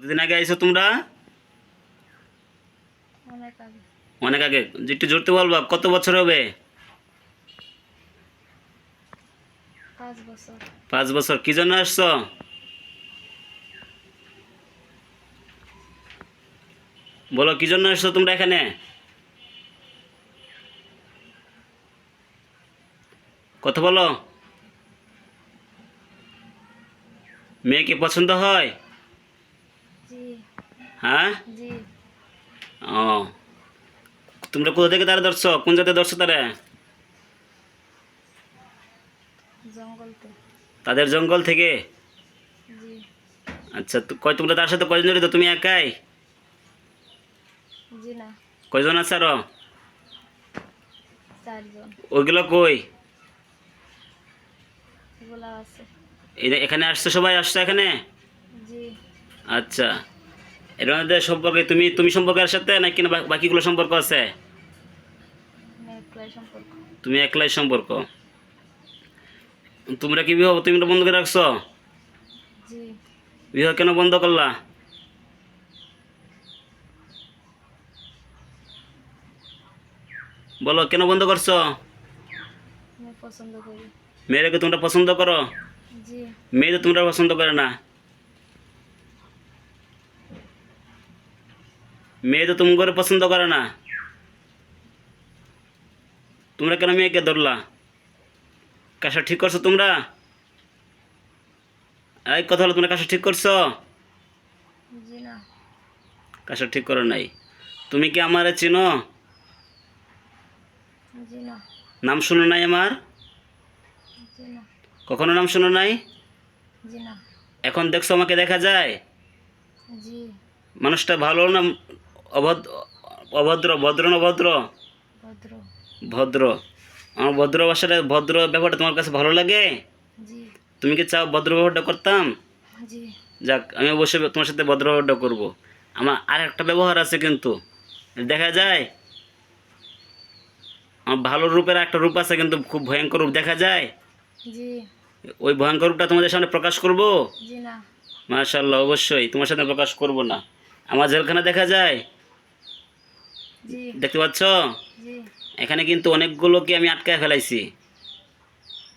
কতদিন আগে আইছো তোমরা? অনেক আগে। অনেক আগে। একটু জোরতে বলবা, কত বছর হবে? 5 বছর। 5 বছর। কি জন্য আসছো? বলো, কি জন্য আসছো তোমরা এখানে? কথা বলো। মেয়ে কি পছন্দ হয়? জি। হ্যাঁ। জি। ও, তোমরা কোথা থেকে তারা ধরছো? কোন জায়গায় ধরছো তারা? জঙ্গলতে। তাদের জঙ্গল থেকে? জি। আচ্ছা, তো তোমরা তার সাথে কয়জন জড়িত? তুমি একাই? জি না, কয়জন আছে আরো? 4 জন। ওইগুলো কই? এগুলা আছে। এখানে আসছো, সবাই আসছো এখানে? জি। আচ্ছা, এর মধ্যে সম্পর্কে তুমি তুমি সম্পর্কে এর সাথে নাকি না বাকিগুলো সম্পর্ক আছে? একলাই সম্পর্ক। তুমি একলাই সম্পর্ক। তোমরা কি বিবাহ তুমি বন্ধ করে রাখছো? জি। বিবাহ কেন বন্ধ করলা? বলো, কেন বন্ধ করছো? আমি পছন্দ করি। মেয়েরাকে তোমরা পছন্দ করো? জি। মেয়ে তো তোমরা পছন্দ করে না। মেয়ে তো তুমি করে পছন্দ করে না। তোমরা কেন মেয়েকে ধরলা? কাজটা ঠিক করছো তোমরা? এই কথা হলো, তোমরা কাজটা ঠিক করছো? জি না। কাজটা ঠিক করো নাই। তুমি কি আমারে চিনো? জি না। নাম শুনো নাই আমার? জি না। কখনো নাম শুনো নাই? জি না। এখন দেখছো আমাকে দেখা যায়? জি। মানুষটা ভালো না অভদ্র? অভদ্র, ভদ্র না অভদ্র? ভদ্র। ভদ্র। আমার ভদ্র ভাষাটা, ভদ্র ব্যাপারটা তোমার কাছে ভালো লাগে? জি। তুমি কি চাও ভদ্র ব্যবহারটা করতাম? জি। যাক, আমি অবশ্যই তোমার সাথে ভদ্র ব্যবহারটা করবো। আমার আর একটা ব্যবহার আছে কিন্তু, দেখা যায়। আমার ভালো রূপের একটা রূপ আছে, কিন্তু খুব ভয়ঙ্কর রূপ দেখা যায়। জি। ওই ভয়ঙ্কর রূপটা তোমাদের সামনে প্রকাশ করব? জি না। মাশাআল্লাহ, অবশ্যই তোমার সাথে প্রকাশ করব না। আমার জেলখানা দেখা যায়, জি। দেখতে পাচ্ছ? জি। এখানে কিন্তু অনেকগুলোকে আমি আটকায় ফেলাইছি।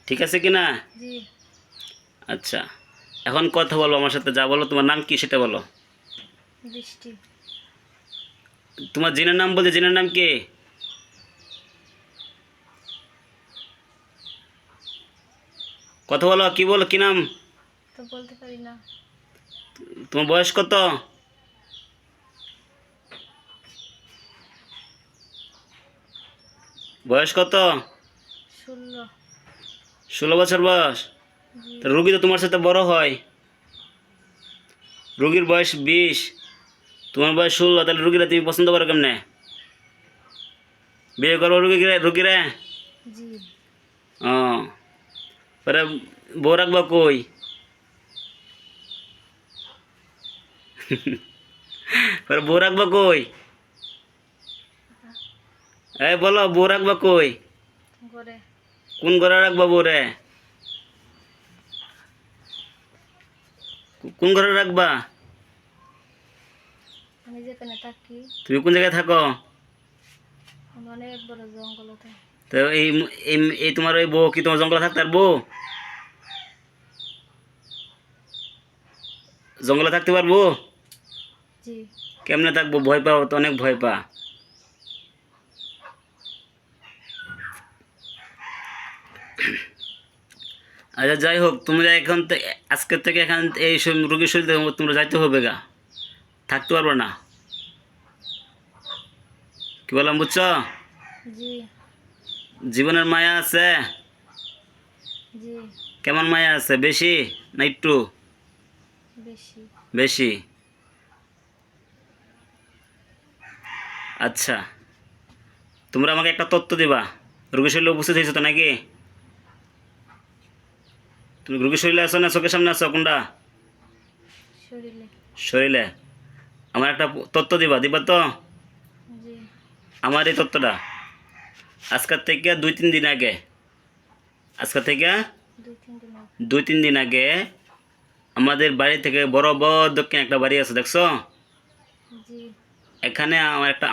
ঠিক আছে কি না? জি। আচ্ছা, এখন কথা বলো আমার সাথে, যা বলো। তোমার নাম কি সেটা বলো। বৃষ্টি। তোমার জিনের নাম বলছে, জিনের নাম কি? কথা বলো, কি বলো, কি নাম? তো বলতে পারি না। তোমার বয়স কত? বয়স কত? 16। 16 বছর বয়স? জি। তো রুগী তো তোমার সাথে বড় হয়। রুগীর বয়স 20, তোমার বয়স 16, তাহলে রুগীরা তুমি পছন্দ করো কেমনে? বিয়ে করবো রুগীরা? রুগীরা? জি। ও, পরে বউ রাখবা কই? পরে বউ রাখবা কই? এই বলো, বউ রাখবা কই? ঘরে। কোন ঘরে রাখবা বউ রে? কোন ঘরে রাখবা? আমি যেখানে থাকি তুমি কোন জায়গায় থাকো? অনেক বড় জঙ্গল থাকে। তো এই এই এই তোমার ওই বউ কি তোমার জঙ্গলে থাকতে আর বউ? জঙ্গলে থাকতে পারবো? জি। কেমনে থাকবো? ভয় পাও তো, অনেক ভয় পা। আচ্ছা, যাই হোক, তোমরা এখন আজকের থেকে এখান এই রোগীর শরীর থেকে তোমরা যাইতে হবে গা, থাকতে পারবে না। কি বললাম বুঝছো? জি। জীবনের মায়া আছে? জি। কেমন মায়া আছে? বেশি না একটু? বেশি। বেশি। আচ্ছা, তোমরা আমাকে একটা তথ্য দিবা। রোগীর শরীরে উপস্থিত হয়েছো তো নাকি? তুমি রোগীর শরীরে আছো না চোখের সামনে আছো, কোনটা? শরীরে। শরীরে। আমার একটা তথ্য দিবা, দিবা তো? জি। আমার এই তথ্যটা আজকের থেকে 2-3 দিন আগে, আজকের থেকে 2-3 দিন আগে। 2-3 দিন আগে আমাদের বাড়ি থেকে বড় দক্ষিণ একটা বাড়ি আছে দেখছো? জি এখানে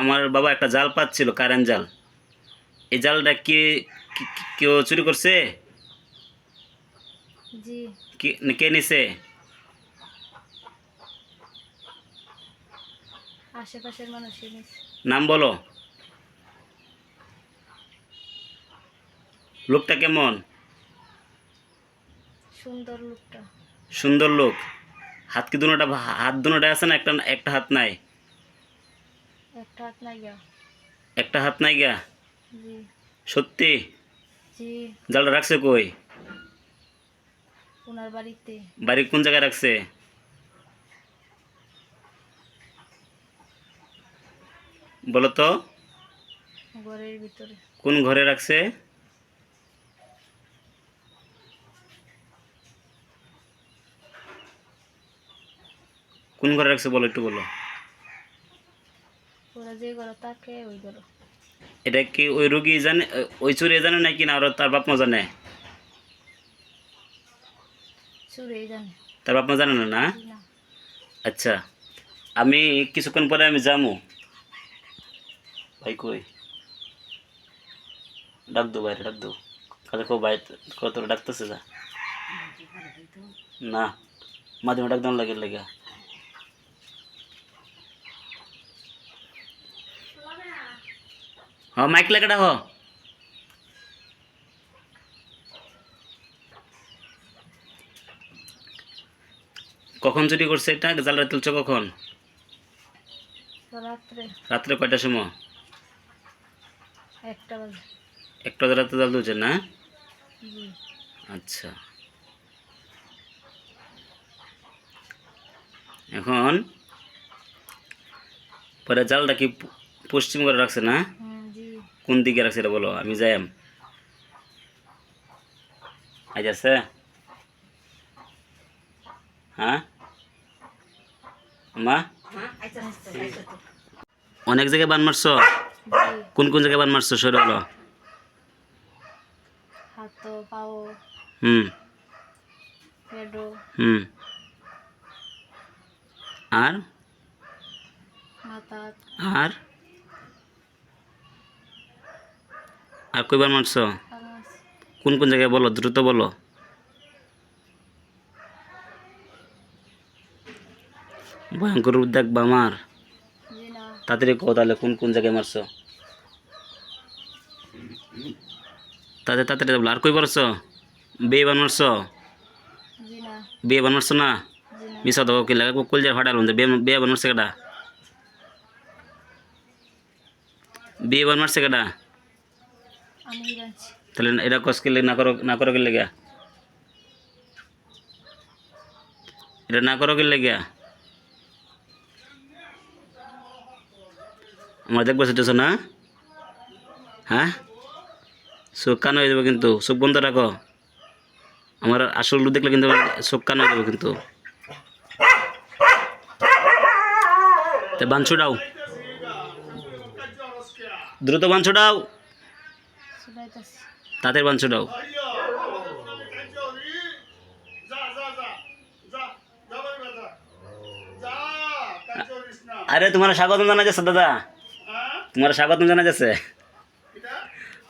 আমার বাবা একটা জাল পাচ্ছিল, কারেন্ট জাল। এই জালটা কেউ চুরি করছে? জি কে নিছে? আশেপাশের মানুষই নিছে। নাম বলো। লোকটা কেমন? সুন্দর লোকটা। সুন্দর লোক। হাত কি দুটোটা, হাত দুটোটা আছে না, একটা একটা হাত নাই? একটা হাত নাই গা। একটা হাত নাই গা? জি সত্যি? জি জালটা রাখছে কই? ওনার বাড়িতে। বাড়ি কোন জায়গায় রাখছে? বলো তো। ঘরের ভিতরে। কোন ঘরে রাখছে? কোন ঘরে রাখছে বলো, একটু বলো। ওরা যে ঘরে থাকে ওই ঘরে। এটা কি ওই রুগী জানে, ওই চুরি জানে নাকি না আরো তার বাপ মা জানে? চুরেই জানে। তার বাপ মা জানে না? না। জি না। আচ্ছা, আমি কিছুক্ষণ পরে আমি যাবো। ভাই কই? ডাক দো বাইরে, ডাক দো। কাজে কেউ বাইরে কত ডাকতেছে যা। না, মাধ্যমে ডাক দেওয়ার লাগে লেগে। হ মাইক লাগে ডাক। কখন চুরি করছে এটা? জালটা তুলছো কখন? তো রাত্রে রাত্রে কয়টার সময়? 1টা বাজে। একটা রাতে জাল তুলছে না? জি আচ্ছা, এখন পরে জালটা কি পশ্চিম করে রাখছে না? জি কোন দিকে রাখছে এটা বলো, আমি যাই। আজ আছে? হ্যাঁ মা, অনেক জায়গায় বান মারছো? জি কোন কোন জায়গায় বান মারছো সরে বলো। হাত পাও হুম পেডো হুম। আর মাথা আর আর কয়বার মারছো? পাঁচ। কোন কোন জায়গায় বলো, দ্রুত বলো। ভয়ঙ্কর রূপ দেখবা আমার। জি না। তাড়াতাড়ি কো তাহলে কোন কোন জায়গায় মারছো, তাদের তাড়াতাড়ি বলো। আর কই মারছো? বিয়ে বান মারছো? জি না। বিয়ে বান মারছো না? জি না। মিশা দেবো কি লাগে কলজার ফাটাল বিয়ে বান মারছে কেটা? বিয়ে বান মারছে কেটা? আমি জানছি। তাহলে এটা কস করলে না করো গেলে গিয়া, এটা না করো গেলে গিয়া আমার দেখবো সেটা না? হ্যাঁ, চোখ কান হয়ে যাবে কিন্তু, চোখ বন্ধ রাখো। আমার আসল রূপ দেখলে কিন্তু আমার চোখ কান হয়ে যাবে কিন্তু। তা বান ছুটাও, দ্রুত বান ছুটাও, শুনাইতাছি। তাদের বান ছুটাও। আরে তোমার স্বাগতম জানা যাচ্ছে দাদা, তোমার স্বাগতম জানা যাচ্ছে,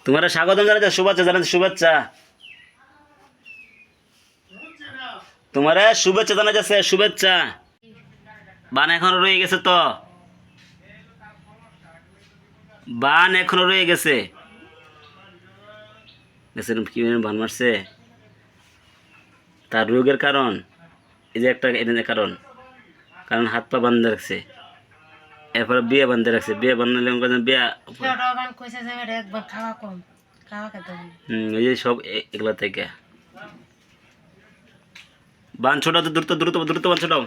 তোমার স্বাগতম জানা যাচ্ছে, শুভেচ্ছা জানাচ্ছে, শুভেচ্ছা। তোমার শুভেচ্ছা জানা যাচ্ছে, শুভেচ্ছা। বান এখনো রয়ে গেছে তো, বান এখনো রয়ে গেছে। দেখছেন কি বান মারছে? তার রোগের কারণ এই যে একটা, এটা কারণ, কারণ হাত পা বান্ধে রাখছে, এরপরে বিয়ে বান্ধে রাখছে, বিয়ে বান্ধলে বিয়া এই যে সব এগুলা থেকে। বান ছোটাও তো, দ্রুত দ্রুত দ্রুত বান ছোটাও,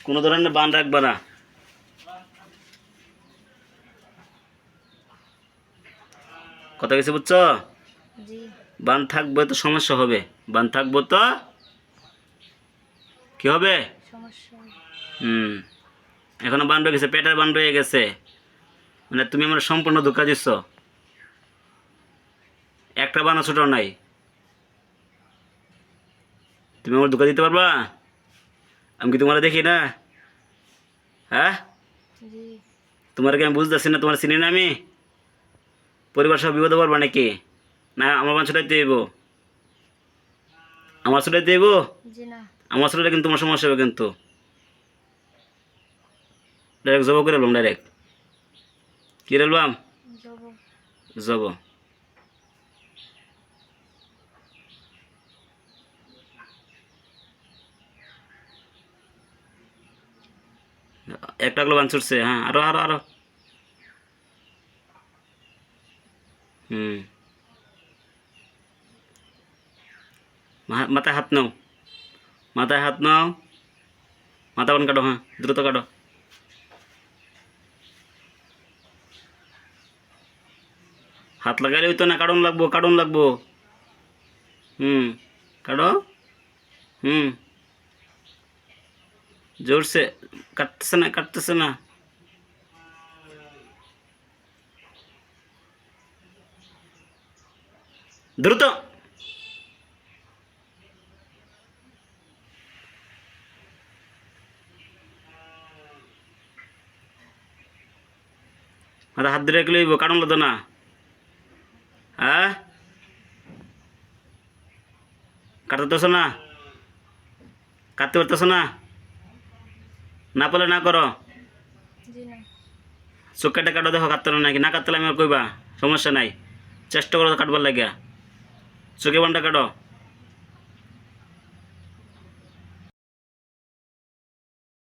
কোনো ধরনের বান রাখবা না। কথা কিছু বুঝছো? জি বান থাকবে তো সমস্যা হবে, বান থাকবো তো কি হবে? সমস্যা। হুম, এখনো বান রয়ে গেছে, পেটের বান রয়ে গেছে, মানে তুমি আমার সম্পূর্ণ ধোকা দিচ্ছ। একটা বানও ছোট নাই। তুমি আমার ধোকা দিতে পারবা? আমি কি তোমার দেখি না? হ্যাঁ, জি তোমার কি আমি বুঝতেছি না? তোমার চিনি না আমি? পরিবার সব বিপদে পড়বা নাকি? না আমার মান ছুটাইতে হইব? আমার ছুটাইতে হইব? জি না আমার ছুটাইলে কিন্তু তোমার সমস্যা হবে কিন্তু। ডাইরেক্ট জব করে এলাম ডাইরেক্ট। কী রেলবাম? যাব জব। একটা গুলো বান ছুটছে, হ্যাঁ, আরো আরো আরো। হুম, মাথায় হাত নাও, মাথায় হাত নাও, মাথা বান কাটো, হ্যাঁ দ্রুত কাটো। হাত লাগাইলে হইতো না, কাটন লাগবো, কাটন লাগবো। হুম, কাটো। হুম, জোরসে। কাটতেছে না, কাটতেছে না। দ্রুত। মাথা হাত ধরে রাখলে হইব, কাটন লাগতো না। হ্যাঁ, কাটতেছ না, কাটতে পারতেছ না? না পারলে না করো। জি না চোখটা কাটো, দেখো কাটতে পারো নাকি। না কাটতে আমি আর কইবা, সমস্যা নাই। চেষ্টা করো কাটবার লাগিয়া। চোখে বানটা কাটো।